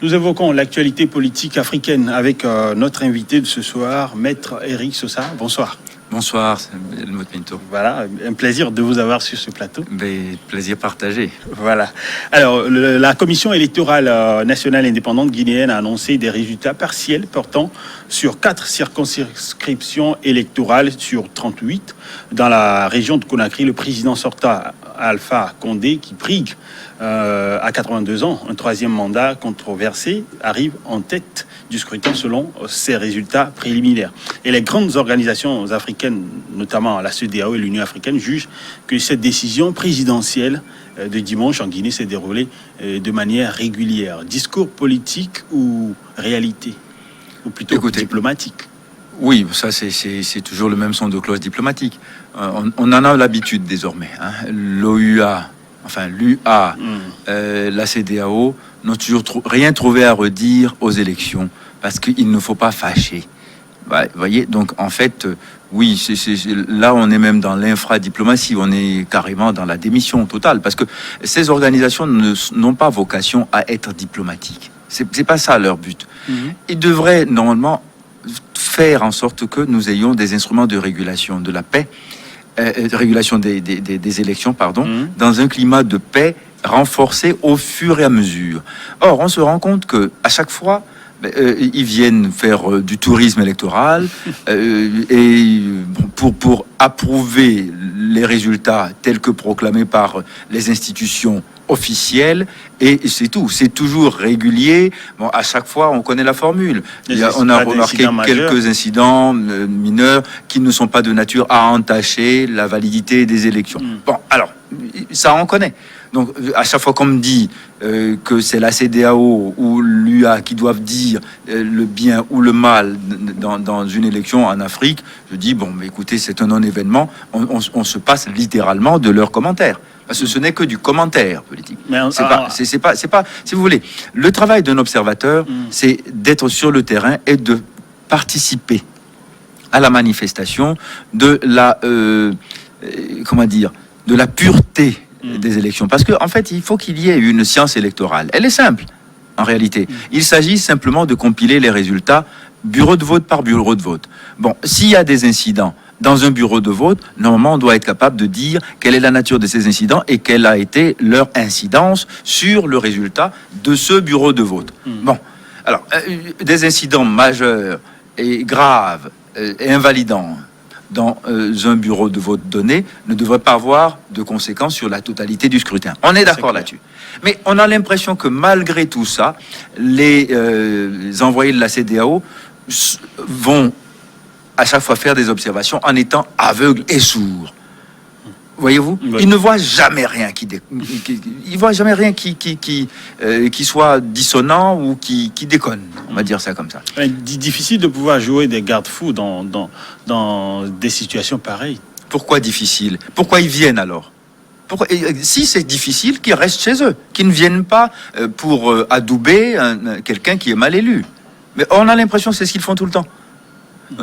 Nous évoquons l'actualité politique africaine avec notre invité de ce soir, Maître Eric Sosa. Bonsoir. Bonsoir, c'est Helmut Pinto. Voilà, un plaisir de vous avoir sur ce plateau. Plaisir partagé. Voilà. Alors, la Commission électorale nationale indépendante guinéenne a annoncé des résultats partiels portant sur 4 circonscriptions électorales sur 38 dans la région de Conakry. Le président sortant, Alpha Condé, qui brigue à 82 ans, un troisième mandat controversé, arrive en tête du scrutin selon ces résultats préliminaires. Et les grandes organisations africaines, notamment la CEDEAO et l'Union africaine, jugent que cette décision présidentielle de dimanche en Guinée s'est déroulée de manière régulière. Discours politique ou réalité? Ou plutôt diplomatique? Oui, ça c'est toujours le même son de cloche diplomatique. On en a l'habitude désormais. L'OUA, enfin l'UA, la CEDEAO n'ont toujours rien trouvé à redire aux élections parce qu'il ne faut pas fâcher. Vous voyez, donc en fait, oui, là on est même dans l'infradiplomatie, on est carrément dans la démission totale parce que ces organisations n'ont pas vocation à être diplomatiques. C'est pas ça leur but. Ils devraient normalement faire en sorte que nous ayons des instruments de régulation de la paix, régulation des élections, pardon, dans un climat de paix renforcé au fur et à mesure. Or, on se rend compte que à chaque fois, ils viennent faire du tourisme électoral et pour approuver les résultats tels que proclamés par les institutions officielles, et c'est tout. C'est toujours régulier. Bon, à chaque fois, on connaît la formule. On a remarqué quelques incidents mineurs qui ne sont pas de nature à entacher la validité des élections. Bon, alors, ça on connaît. Donc, à chaque fois qu'on me dit que c'est la CEDEAO ou l'UA qui doivent dire le bien ou le mal dans une élection en Afrique, je dis, bon, mais écoutez, c'est un non-événement. On se passe littéralement de leurs commentaires. Parce que ce n'est que du commentaire politique. C'est pas, si vous voulez, le travail d'un observateur, c'est d'être sur le terrain et de participer à la manifestation de la, de la pureté des élections. Parce qu'en fait, il faut qu'il y ait une science électorale. Elle est simple, en réalité. Il s'agit simplement de compiler les résultats bureau de vote par bureau de vote. Bon, s'il y a des incidents dans un bureau de vote, normalement, on doit être capable de dire quelle est la nature de ces incidents et quelle a été leur incidence sur le résultat de ce bureau de vote. Bon, alors, des incidents majeurs et graves et invalidants dans un bureau de vote donné ne devrait pas avoir de conséquences sur la totalité du scrutin. On est d'accord là-dessus. Mais on a l'impression que malgré tout ça, les envoyés de la CEDEAO vont à chaque fois faire des observations en étant aveugles et sourds. Voyez-vous, ils ne voient jamais rien ils voient jamais rien qui soit dissonant ou qui déconne. On va dire ça comme ça. Difficile de pouvoir jouer des garde-fous dans des situations pareilles. Pourquoi difficile? Pourquoi ils viennent alors? Si c'est difficile, qu'ils restent chez eux, qu'ils ne viennent pas pour adouber quelqu'un qui est mal élu. Mais on a l'impression que c'est ce qu'ils font tout le temps.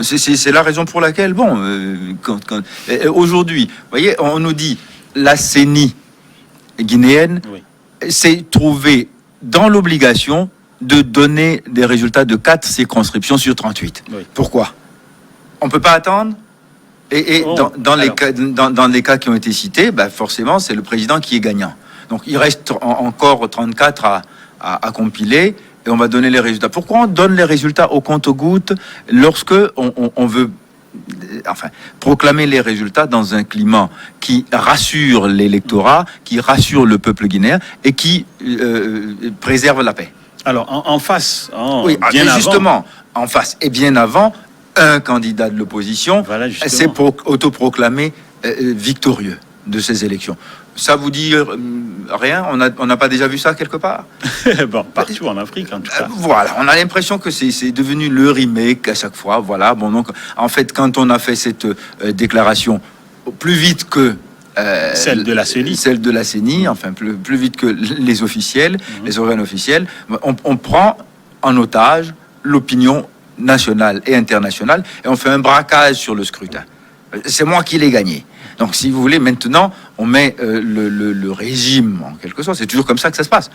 C'est la raison pour laquelle, bon, aujourd'hui, vous voyez, on nous dit la CENI guinéenne s'est trouvée dans l'obligation de donner des résultats de 4 circonscriptions sur 38. Pourquoi? On ne peut pas attendre? Dans les cas qui ont été cités, forcément, c'est le président qui est gagnant. Donc, il reste encore 34 à compiler. Et on va donner les résultats. Pourquoi on donne les résultats au compte-gouttes lorsque on veut proclamer les résultats dans un climat qui rassure l'électorat, qui rassure le peuple guinéen et qui préserve la paix? Alors, en face, justement, en face et bien avant, un candidat de l'opposition s'est autoproclamé victorieux de ces élections. Ça vous dit rien? On n'a pas déjà vu ça quelque part? Bon, partout en Afrique, en tout cas. Voilà, on a l'impression que c'est devenu le remake à chaque fois. Voilà, bon, donc, en fait, quand on a fait cette déclaration plus vite que celle de la CENI, enfin, plus vite que les officiels, les organes officiels, on prend en otage l'opinion nationale et internationale et on fait un braquage sur le scrutin. C'est moi qui l'ai gagné. Donc, si vous voulez, maintenant, on met le régime, en quelque sorte. C'est toujours comme ça que ça se passe.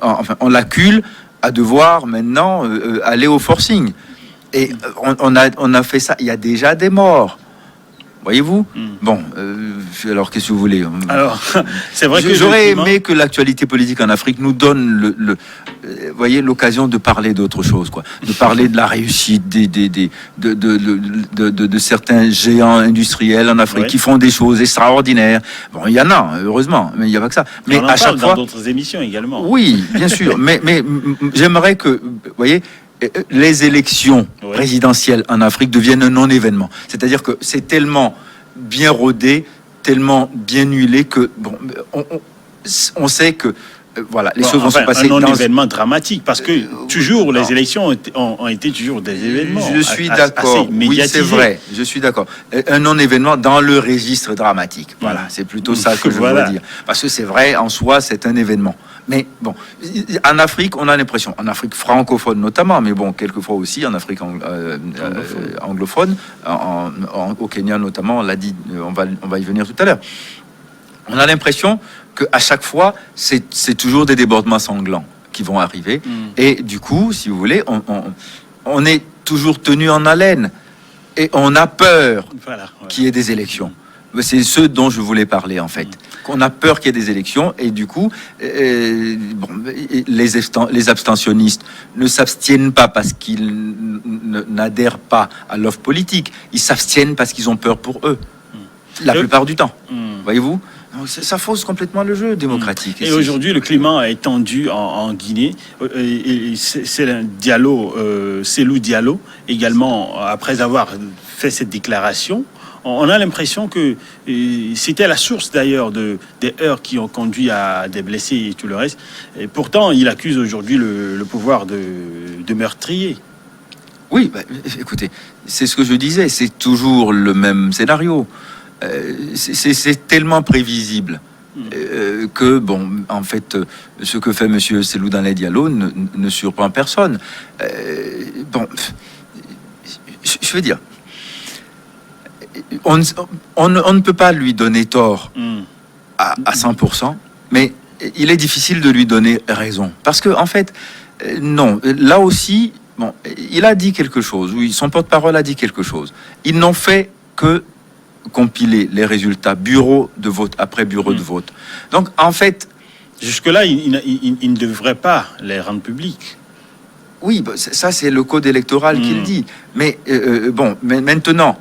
Enfin, on l'accule à devoir maintenant aller au forcing. Et on a fait ça. Il y a déjà des morts. Voyez-vous? Bon, alors qu'est-ce que vous voulez? Alors, c'est vrai que j'aurais aimé que l'actualité politique en Afrique nous donne voyez, l'occasion de parler d'autre chose, quoi. De parler de la réussite de certains géants industriels en Afrique qui font des choses extraordinaires. Bon, il y en a, heureusement, mais il n'y a pas que ça. Mais on en à chaque parle fois, dans d'autres émissions également. Oui, bien sûr. mais j'aimerais que, vous voyez, les élections présidentielles en Afrique deviennent un non-événement. C'est-à-dire que c'est tellement bien rodé, tellement bien huilé que bon, on sait que voilà, les choses vont se passer. Un non-événement dramatique, parce que toujours les élections ont été toujours des événements. Je suis d'accord. Oui, c'est vrai. Je suis d'accord. Un non-événement dans le registre dramatique. Voilà, c'est plutôt ça que je veux dire. Parce que c'est vrai, en soi, c'est un événement. Mais bon, en Afrique, on a l'impression, en Afrique francophone notamment, mais bon, quelquefois aussi en Afrique anglophone, au Kenya notamment, on l'a dit, on va y venir tout à l'heure. On a l'impression qu'à chaque fois, c'est toujours des débordements sanglants qui vont arriver. Et du coup, si vous voulez, on est toujours tenu en haleine. Et on a peur qu'il y ait des élections. C'est ce dont je voulais parler, en fait. Qu'on a peur qu'il y ait des élections, et du coup, les abstentionnistes ne s'abstiennent pas parce qu'ils n'adhèrent pas à l'offre politique. Ils s'abstiennent parce qu'ils ont peur pour eux, la plupart du temps. Voyez-vous ? Donc, ça fausse complètement le jeu démocratique. Et aujourd'hui, le climat est tendu en Guinée. C'est un Diallo, Cellou Diallo, également, après avoir fait cette déclaration, on a l'impression que c'était la source d'ailleurs des heurts qui ont conduit à des blessés et tout le reste. Et pourtant, il accuse aujourd'hui le pouvoir de meurtrier. Oui, écoutez, c'est ce que je disais, c'est toujours le même scénario. C'est tellement prévisible que, bon, en fait, ce que fait Monsieur Cellou Dalein Diallo ne surprend personne. Bon, je veux dire, on ne peut pas lui donner tort à 100%, mais il est difficile de lui donner raison. Parce que, en fait, non, là aussi, bon, il a dit quelque chose, oui, son porte-parole a dit quelque chose. Ils n'ont fait que compiler les résultats bureau de vote après bureau de vote. Donc, en fait... Jusque-là, il ne devrait pas les rendre publics. Oui, ça, c'est le code électoral qui le dit. Mais, bon, mais maintenant...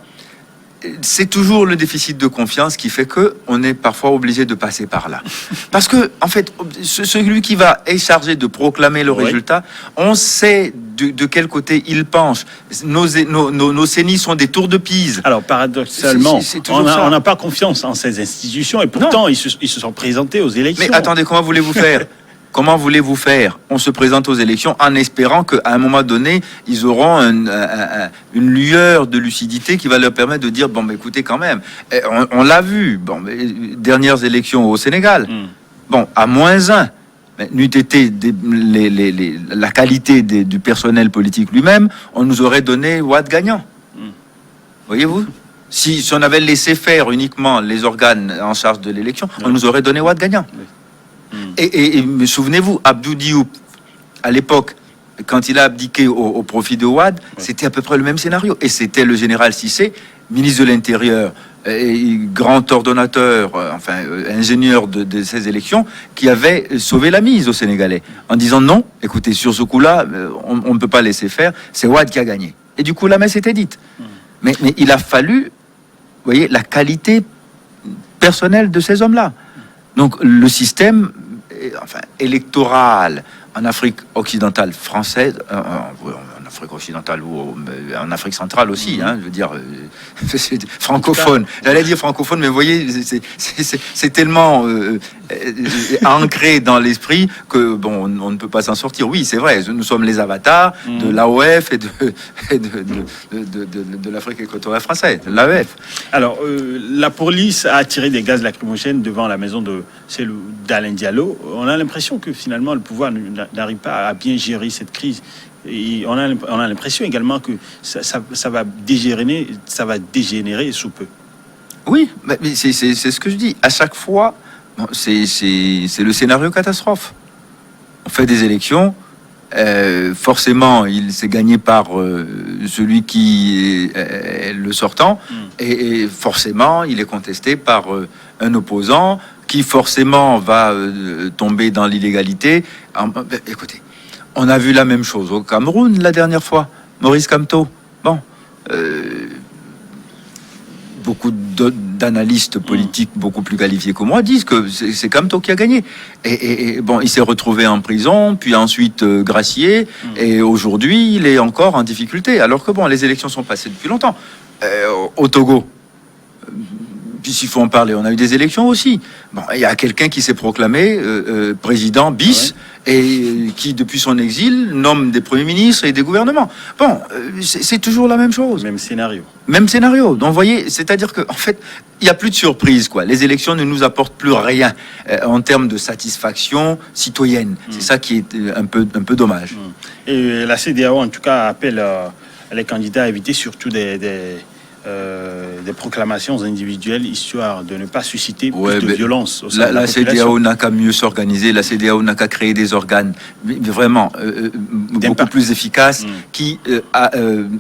C'est toujours le déficit de confiance qui fait que on est parfois obligé de passer par là. Parce que, en fait, celui qui est chargé de proclamer le résultat, on sait de quel côté il penche. Nos CENI sont des tours de Pise. Alors, paradoxalement, on n'a pas confiance en ces institutions et pourtant, ils se sont présentés aux élections. Mais attendez, comment voulez-vous faire ? Comment voulez-vous faire ? On se présente aux élections en espérant qu'à un moment donné, ils auront une lueur de lucidité qui va leur permettre de dire, bon, mais écoutez, quand même, on l'a vu, bon, dernières élections au Sénégal, bon, à -1, n'eût été la qualité du personnel politique lui-même, on nous aurait donné Wade gagnant. Voyez-vous ? Si on avait laissé faire uniquement les organes en charge de l'élection, on nous aurait donné Wade gagnant. Et souvenez-vous, Abdou Diouf, à l'époque, quand il a abdiqué au profit de Wade, c'était à peu près le même scénario. Et c'était le général Cissé, ministre de l'Intérieur, et grand ordonnateur, ingénieur de ces élections, qui avait sauvé la mise aux Sénégalais, en disant non, écoutez, sur ce coup-là, on ne peut pas laisser faire, c'est Wade qui a gagné. Et du coup, la messe était dite. Mais il a fallu, vous voyez, la qualité personnelle de ces hommes-là. Donc le système électoral en Afrique occidentale française, en Afrique occidentale ou en Afrique centrale aussi, je veux dire, francophone. J'allais dire francophone, mais vous voyez, c'est tellement ancré dans l'esprit que bon, on ne peut pas s'en sortir. Oui, c'est vrai, nous sommes les avatars de l'AOF et de l'Afrique équatoriale française, de l'AEF. Alors, la police a tiré des gaz lacrymogènes devant la maison de Cellou Dalein Diallo. On a l'impression que finalement le pouvoir n'arrive pas à bien gérer cette crise. Et on a l'impression également que ça va dégénérer sous peu. Oui, mais c'est ce que je dis. À chaque fois, bon, c'est le scénario catastrophe. On fait des élections, forcément, il s'est gagné par celui qui est le sortant, et forcément, il est contesté par un opposant qui forcément va tomber dans l'illégalité. Écoutez, on a vu la même chose au Cameroun la dernière fois. Maurice Kamto. Bon. Beaucoup d'analystes politiques beaucoup plus qualifiés que moi disent que c'est Kamto qui a gagné. Et bon, il s'est retrouvé en prison, puis ensuite gracié, et aujourd'hui, il est encore en difficulté. Alors que bon, les élections sont passées depuis longtemps. Au Togo, puis s'il faut en parler, on a eu des élections aussi. Bon, il y a quelqu'un qui s'est proclamé président bis, et qui, depuis son exil, nomme des premiers ministres et des gouvernements. Bon, c'est toujours la même chose. Même scénario. Même scénario. Donc, vous voyez, c'est-à-dire que, en fait, il n'y a plus de surprise, quoi. Les élections ne nous apportent plus rien en termes de satisfaction citoyenne. C'est ça qui est un peu dommage. Et la CEDEAO, en tout cas, appelle les candidats à éviter surtout des proclamations individuelles, histoire de ne pas susciter plus de violence au sein de la population. CEDEAO n'a qu'à mieux s'organiser, la CEDEAO n'a qu'à créer des organes vraiment beaucoup plus efficaces qui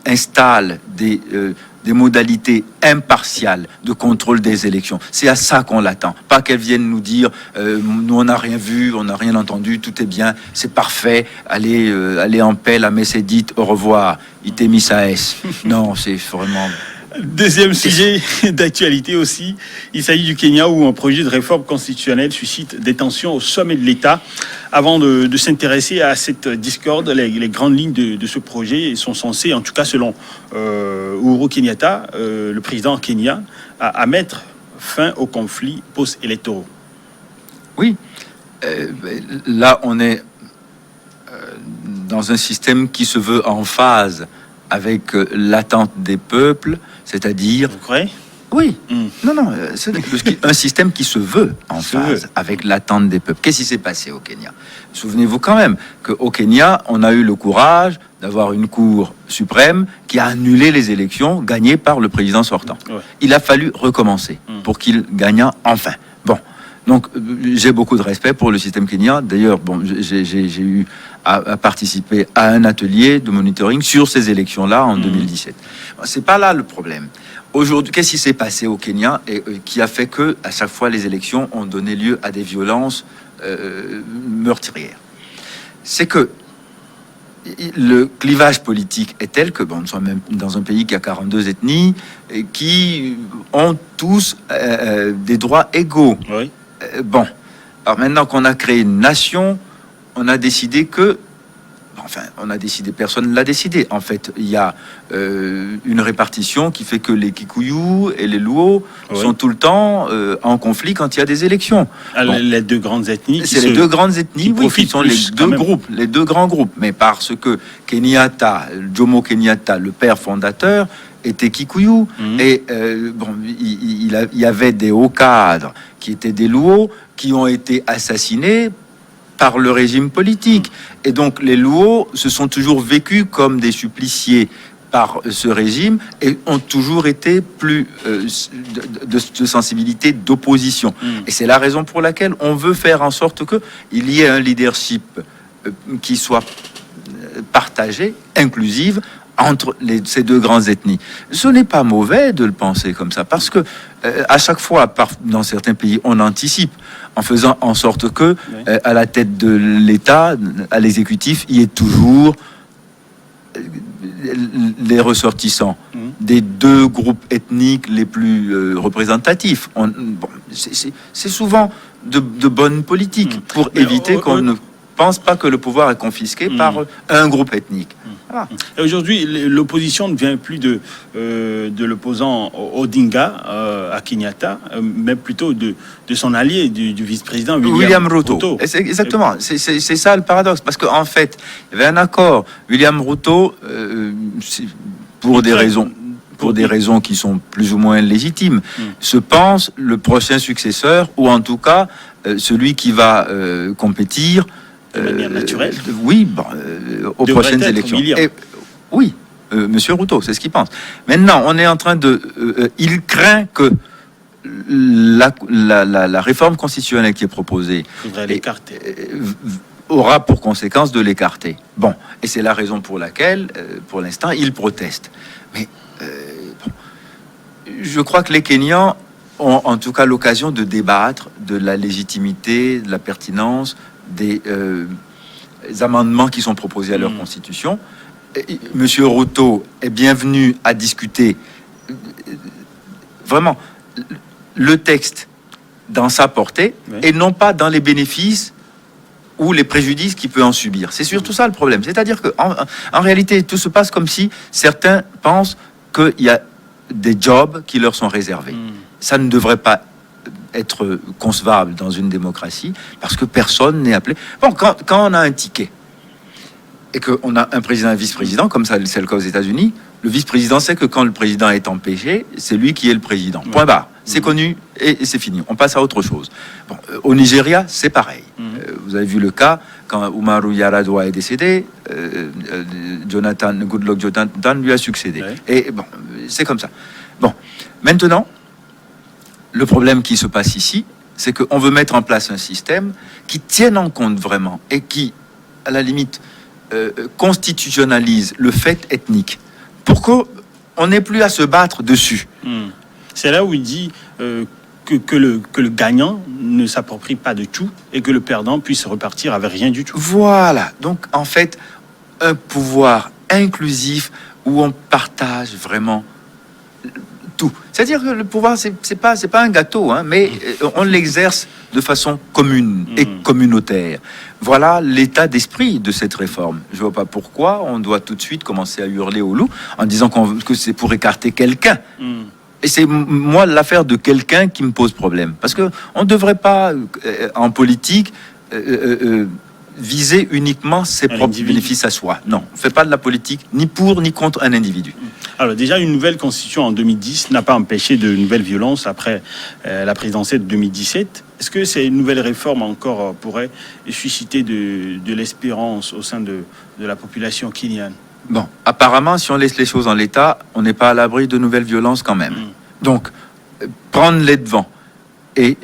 installent des modalités impartiales de contrôle des élections. C'est à ça qu'on l'attend. Pas qu'elle vienne nous dire nous on n'a rien vu, on n'a rien entendu, tout est bien, c'est parfait, allez en paix, la messe est dite, au revoir, ite missa es. Non, c'est vraiment... Deuxième sujet d'actualité aussi, il s'agit du Kenya où un projet de réforme constitutionnelle suscite des tensions au sommet de l'État. Avant de s'intéresser à cette discorde, les grandes lignes de ce projet sont censées, en tout cas selon Uhuru Kenyatta, le président kenyan, à mettre fin aux conflits post-électoraux. Oui, là on est dans un système qui se veut en phase avec l'attente des peuples, c'est-à-dire... Vous croyez ? Oui. Non, c'est un système qui se veut en phase avec l'attente des peuples. Qu'est-ce qui s'est passé au Kenya ? Souvenez-vous quand même qu'au Kenya, on a eu le courage d'avoir une Cour suprême qui a annulé les élections gagnées par le président sortant. Ouais. Il a fallu recommencer pour qu'il gagnât enfin. Bon. Donc, j'ai beaucoup de respect pour le système kenyan. D'ailleurs, bon, j'ai eu à participer à un atelier de monitoring sur ces élections-là en 2017. Bon, c'est pas là le problème. Aujourd'hui, qu'est-ce qui s'est passé au Kenya et qui a fait que, à chaque fois, les élections ont donné lieu à des violences meurtrières ? C'est que le clivage politique est tel que, bon, nous sommes même dans un pays qui a 42 ethnies et qui ont tous des droits égaux. Oui. Bon, alors maintenant qu'on a créé une nation, on a décidé que, enfin, personne ne l'a décidé. En fait, il y a une répartition qui fait que les Kikuyu et les Luo sont tout le temps en conflit quand il y a des élections. Bon, les deux grandes ethnies. C'est les deux grandes ethnies qui sont les deux grands groupes. Mais parce que Kenyatta, Jomo Kenyatta, le père fondateur, était Kikuyu. Et bon, il y avait des hauts cadres qui étaient des Luo qui ont été assassinés par le régime politique. Et donc les Luo se sont toujours vécus comme des suppliciés par ce régime et ont toujours été plus de sensibilité d'opposition. Et c'est la raison pour laquelle on veut faire en sorte qu'il y ait un leadership qui soit partagé, inclusif, entre ces deux grandes ethnies. Ce n'est pas mauvais de le penser comme ça, parce que à chaque fois, dans certains pays, on anticipe en faisant en sorte que à la tête de l'État, à l'exécutif, il y ait toujours les ressortissants des deux groupes ethniques les plus représentatifs. C'est souvent de bonne politique pour éviter qu'on ne pense pas que le pouvoir est confisqué par un groupe ethnique. Voilà. Et aujourd'hui, l'opposition ne vient plus de l'opposant Odinga à Kenyatta, mais plutôt de son allié, du vice-président William Ruto. Exactement, c'est ça le paradoxe, parce qu'en fait, il y avait un accord. William Ruto, pour des raisons qui sont plus ou moins légitimes, se pense le prochain successeur, ou en tout cas celui qui va compétir de manière naturelle. Oui, aux prochaines élections. Oui, Monsieur Ruto, c'est ce qu'il pense. Maintenant, on est en train il craint que la réforme constitutionnelle qui est proposée Faudrait l'écarter. aura pour conséquence de l'écarter. Bon, et c'est la raison pour laquelle, pour l'instant, ils protestent. Mais bon, je crois que les Kenyans ont en tout cas l'occasion de débattre de la légitimité, de la pertinence des amendements qui sont proposés à leur constitution. Monsieur Ruto est bienvenu à discuter vraiment le texte dans sa portée, oui, et non pas dans les bénéfices ou les préjudices qu'il peut en subir. C'est surtout ça le problème. C'est-à-dire que en réalité, tout se passe comme si certains pensent qu'il y a des jobs qui leur sont réservés. Ça ne devrait pas être concevable dans une démocratie, parce que personne n'est appelé. Bon, quand on a un ticket et qu'on a un président et un vice-président, comme ça c'est le cas aux États-Unis, le vice-président sait que quand le président est empêché, c'est lui qui est le président. Point barre. C'est connu et c'est fini. On passe à autre chose. Bon, au Nigeria, c'est pareil. Vous avez vu le cas quand Umaru Yar'Adua est décédé, Goodluck Jonathan lui a succédé. Ouais. Et bon, c'est comme ça. Bon, maintenant, le problème qui se passe ici, c'est qu'on veut mettre en place un système qui tienne en compte vraiment et qui, à la limite, constitutionnalise le fait ethnique pour qu'on n'ait plus à se battre dessus. C'est là où il dit que le gagnant ne s'approprie pas de tout et que le perdant puisse repartir avec rien du tout. Voilà. Donc, en fait, un pouvoir inclusif où on partage vraiment tout. C'est-à-dire que le pouvoir, c'est pas un gâteau, hein, mais on l'exerce de façon commune et communautaire. Voilà l'état d'esprit de cette réforme. Je vois pas pourquoi on doit tout de suite commencer à hurler au loup en disant que c'est pour écarter quelqu'un. Et c'est moi l'affaire de quelqu'un qui me pose problème. Parce que on ne devrait pas, en politique, viser uniquement ses propres bénéfices à soi. Non, on ne fait pas de la politique ni pour ni contre un individu. Alors déjà, une nouvelle constitution en 2010 n'a pas empêché de nouvelles violences après la présidentielle de 2017. Est-ce que ces nouvelles réformes encore pourraient susciter de l'espérance au sein de la population kenyane? Bon, apparemment, si on laisse les choses en l'état, on n'est pas à l'abri de nouvelles violences quand même. Donc, prendre les devants et,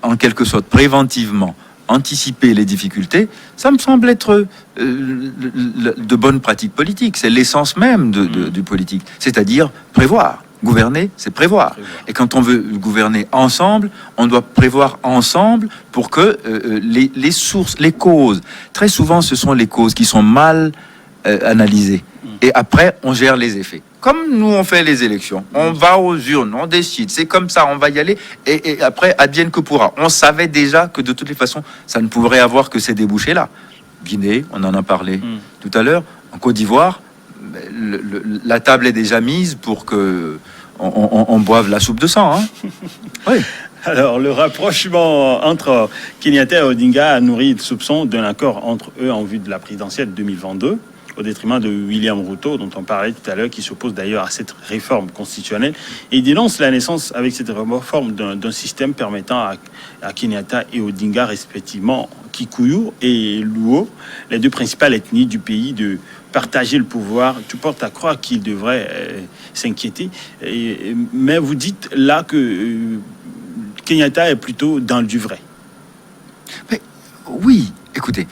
en quelque sorte, préventivement, anticiper les difficultés, ça me semble être de bonnes pratiques politiques. C'est l'essence même du politique, c'est-à-dire prévoir. Gouverner, c'est prévoir. Et quand on veut gouverner ensemble, on doit prévoir ensemble pour que les sources, les causes, très souvent ce sont les causes qui sont mal analysées. Et après, on gère les effets. Comme nous, on fait les élections. On va aux urnes, on décide. C'est comme ça, on va y aller. Et après, advienne que pourra. On savait déjà que de toutes les façons, ça ne pourrait avoir que ces débouchés-là. Guinée, on en a parlé tout à l'heure. En Côte d'Ivoire, la table est déjà mise pour que on boive la soupe de sang. Hein. Oui. Alors, le rapprochement entre Kenyatta et Odinga a nourri le soupçon d'un accord entre eux en vue de la présidentielle 2022, au détriment de William Ruto, dont on parlait tout à l'heure, qui s'oppose d'ailleurs à cette réforme constitutionnelle. Et il dénonce la naissance avec cette réforme d'un système permettant à Kenyatta et Odinga, respectivement Kikuyu et Luo, les deux principales ethnies du pays, de partager le pouvoir. Tout porte à croire qu'ils devraient s'inquiéter. Mais vous dites là que Kenyatta est plutôt dans du vrai. Mais, oui, écoutez,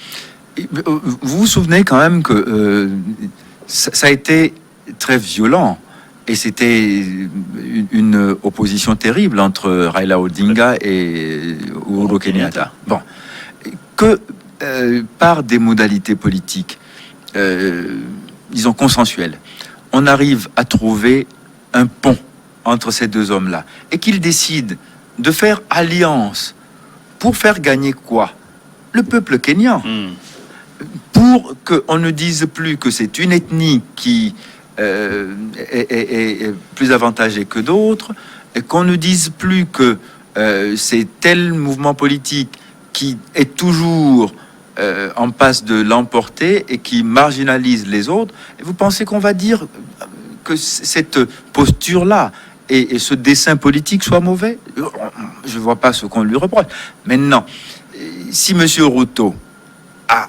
vous vous souvenez quand même que ça a été très violent et c'était une opposition terrible entre Raila Odinga et Uhuru Kenyatta. Bon, que par des modalités politiques, disons consensuelles, on arrive à trouver un pont entre ces deux hommes-là et qu'ils décident de faire alliance pour faire gagner quoi? Le peuple kényan. Pour qu'on ne dise plus que c'est une ethnie qui est plus avantagée que d'autres, et qu'on ne dise plus que c'est tel mouvement politique qui est toujours en passe de l'emporter et qui marginalise les autres. Et vous pensez qu'on va dire que cette posture-là et ce dessin politique soit mauvais? Je ne vois pas ce qu'on lui reproche. Maintenant, si M. Ruto a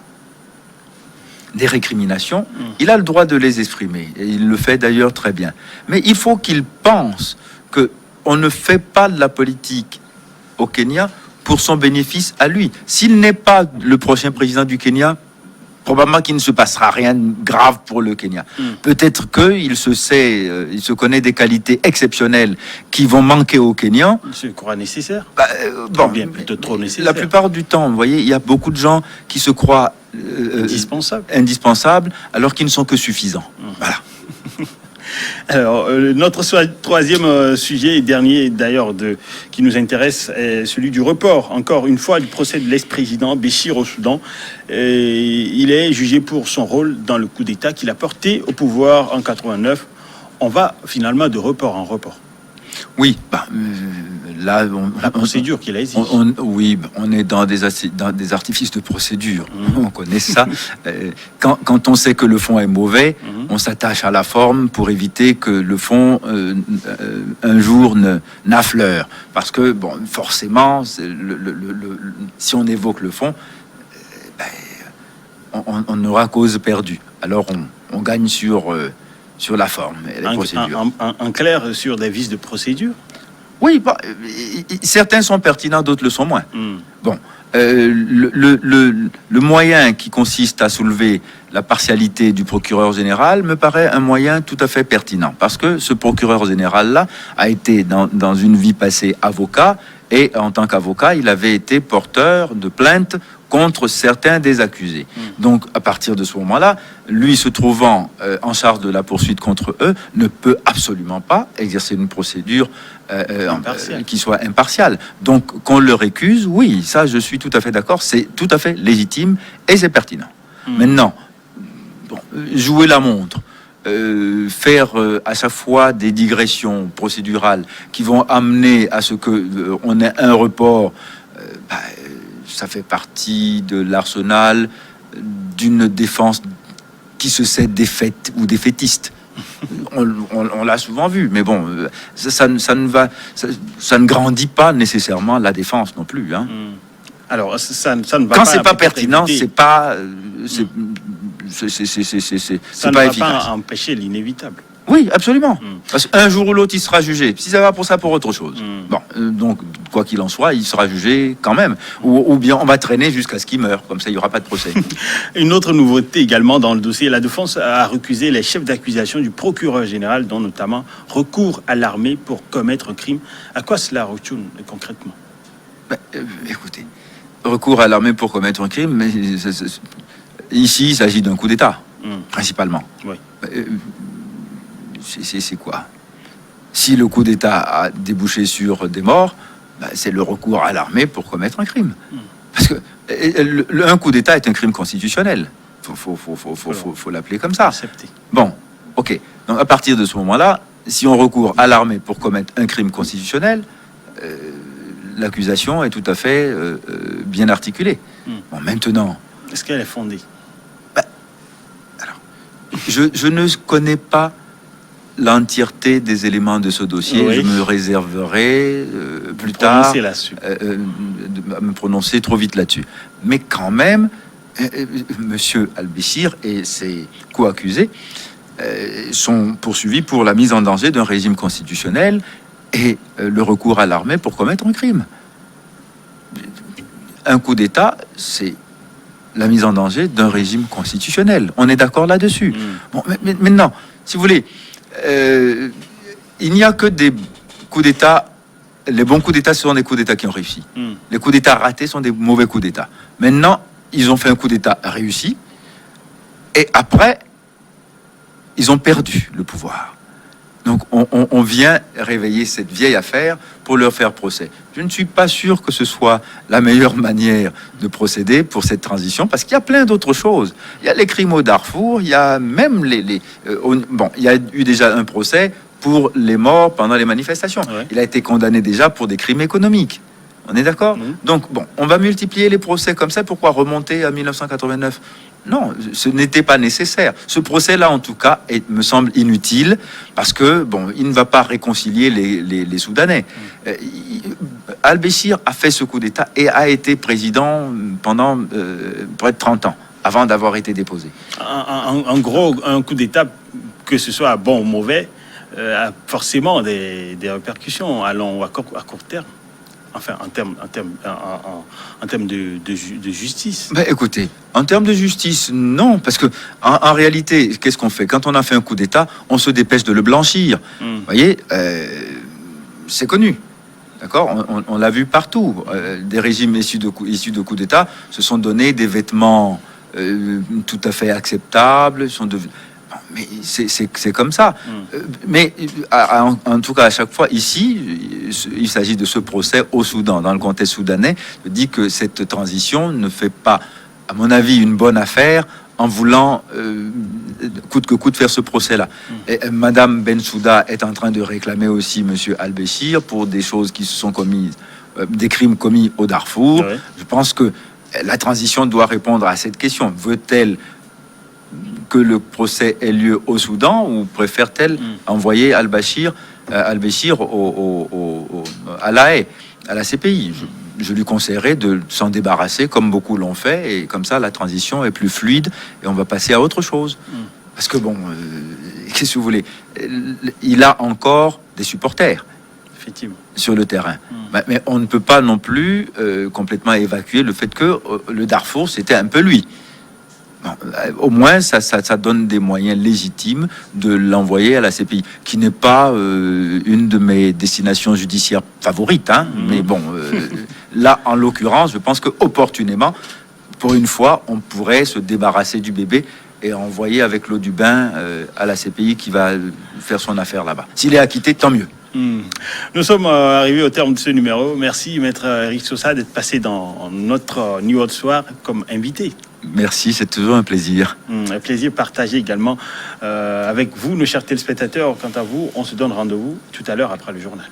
des récriminations, il a le droit de les exprimer. Et il le fait d'ailleurs très bien. Mais il faut qu'il pense que on ne fait pas de la politique au Kenya pour son bénéfice à lui. S'il n'est pas le prochain président du Kenya, probablement qu'il ne se passera rien de grave pour le Kenya. Peut-être qu'il se sait, il se connaît des qualités exceptionnelles qui vont manquer au Kenya. Je crois nécessaire. Bon, bien plutôt trop nécessaire. La plupart du temps, vous voyez, il y a beaucoup de gens qui se croient indispensables alors qu'ils ne sont que suffisants. Voilà. Alors, notre troisième sujet et dernier d'ailleurs qui nous intéresse est celui du report, encore une fois, du procès de l'ex-président Béchir au Soudan. Il est jugé pour son rôle dans le coup d'État qu'il a porté au pouvoir en 89. On va finalement de report en report. Oui, là, la procédure qu'il a exigée. On est dans des artifices de procédure. On connaît ça. Quand on sait que le fond est mauvais, on s'attache à la forme pour éviter que le fond, un jour, n'affleure. Parce que, forcément, si on évoque le fond, on aura cause perdue. Alors, on gagne sur la forme et la procédure. En clair, sur des vices de procédure? Oui, certains sont pertinents, d'autres le sont moins. Le moyen qui consiste à soulever la partialité du procureur général me paraît un moyen tout à fait pertinent. Parce que ce procureur général-là a été dans une vie passée avocat, et en tant qu'avocat, il avait été porteur de plaintes contre certains des accusés. Donc, à partir de ce moment-là, lui se trouvant en charge de la poursuite contre eux, ne peut absolument pas exercer une procédure qui soit impartiale. Donc, qu'on le récuse, oui, ça, je suis tout à fait d'accord, c'est tout à fait légitime et c'est pertinent. Maintenant, jouer la montre, faire à chaque fois des digressions procédurales qui vont amener à ce que on ait un report, ça fait partie de l'arsenal d'une défense qui se sait défaite ou défaitiste. On l'a souvent vu, mais bon, ça ne grandit pas nécessairement la défense non plus. Alors, ça ne va quand pas c'est pas pertinent, c'est pas pas efficace. Pas empêcher l'inévitable. Oui, absolument. Parce qu'un jour ou l'autre, il sera jugé. Si ça va pour ça, pour autre chose. Donc, quoi qu'il en soit, il sera jugé quand même. Ou bien on va traîner jusqu'à ce qu'il meure. Comme ça, il n'y aura pas de procès. Une autre nouveauté également dans le dossier, la défense a recusé les chefs d'accusation du procureur général, dont notamment recours à l'armée pour commettre un crime. À quoi cela retourne concrètement? Écoutez, recours à l'armée pour commettre un crime, mais ici, il s'agit d'un coup d'État, principalement. Oui. C'est quoi? Si le coup d'État a débouché sur des morts, c'est le recours à l'armée pour commettre un crime. Parce que un coup d'État est un crime constitutionnel. Faut l'appeler comme ça. Accepté. Bon, ok. Donc à partir de ce moment-là, si on recourt à l'armée pour commettre un crime constitutionnel, l'accusation est tout à fait bien articulée. Bon, maintenant, est-ce qu'elle est fondée? Alors, je ne connais pas l'entièreté des éléments de ce dossier. Oui. Je me réserverai plus tard à me prononcer trop vite là-dessus. Mais quand même, Monsieur Al-Béchir et ses co-accusés sont poursuivis pour la mise en danger d'un régime constitutionnel et le recours à l'armée pour commettre un crime. Un coup d'État, c'est la mise en danger d'un régime constitutionnel. On est d'accord là-dessus. Bon, mais maintenant, si vous voulez, il n'y a que des coups d'État. Les bons coups d'État, ce sont des coups d'État qui ont réussi. Les coups d'État ratés sont des mauvais coups d'État. Maintenant, ils ont fait un coup d'État réussi, et après, ils ont perdu le pouvoir. Donc, on vient réveiller cette vieille affaire pour leur faire procès. Je ne suis pas sûr que ce soit la meilleure manière de procéder pour cette transition, parce qu'il y a plein d'autres choses. Il y a les crimes au Darfour, il y a même il y a eu déjà un procès pour les morts pendant les manifestations. Ouais. Il a été condamné déjà pour des crimes économiques. On est d'accord ? Donc, bon, on va multiplier les procès comme ça. Pourquoi remonter à 1989 ? Non, ce n'était pas nécessaire. Ce procès-là, en tout cas, me semble inutile parce que, bon, il ne va pas réconcilier les Soudanais. Al-Béchir a fait ce coup d'État et a été président pendant près de 30 ans avant d'avoir été déposé. En gros, un coup d'État, que ce soit bon ou mauvais, a forcément des répercussions à long ou à court terme. Enfin, en termes de justice. Ben, écoutez, en termes de justice, non, parce que en réalité, qu'est-ce qu'on fait? Quand on a fait un coup d'État, on se dépêche de le blanchir. Vous voyez, c'est connu. D'accord, on l'a vu partout. Des régimes issus de coups d'État se sont donnés des vêtements tout à fait acceptables. Mais c'est comme ça. Mais en tout cas, à chaque fois, ici, il s'agit de ce procès au Soudan. Dans le contexte soudanais, je dis que cette transition ne fait pas, à mon avis, une bonne affaire en voulant coûte que coûte faire ce procès-là. Et Madame Bensouda est en train de réclamer aussi Monsieur Al-Béchir pour des choses qui se sont commises, des crimes commis au Darfour. Ouais. Je pense que la transition doit répondre à cette question. Veut-elle que le procès ait lieu au Soudan ou préfère-t-elle envoyer Al-Béchir à La Haye, à la CPI? Je lui conseillerais de s'en débarrasser comme beaucoup l'ont fait, et comme ça la transition est plus fluide et on va passer à autre chose. Parce que bon, qu'est-ce que vous voulez, il a encore des supporters Effectivement. sur le terrain. Mais on ne peut pas non plus complètement évacuer le fait que le Darfour, c'était un peu lui. Bon, au moins, ça donne des moyens légitimes de l'envoyer à la CPI, qui n'est pas une de mes destinations judiciaires favorites. Mais bon, là, en l'occurrence, je pense que opportunément, pour une fois, on pourrait se débarrasser du bébé et envoyer avec l'eau du bain à la CPI qui va faire son affaire là-bas. S'il est acquitté, tant mieux. Nous sommes arrivés au terme de ce numéro. Merci, Maître Eric Sosa, d'être passé dans notre New York Soir comme invité. Merci, c'est toujours un plaisir. Un plaisir partagé également avec vous, nos chers téléspectateurs. Quant à vous, on se donne rendez-vous tout à l'heure après le journal.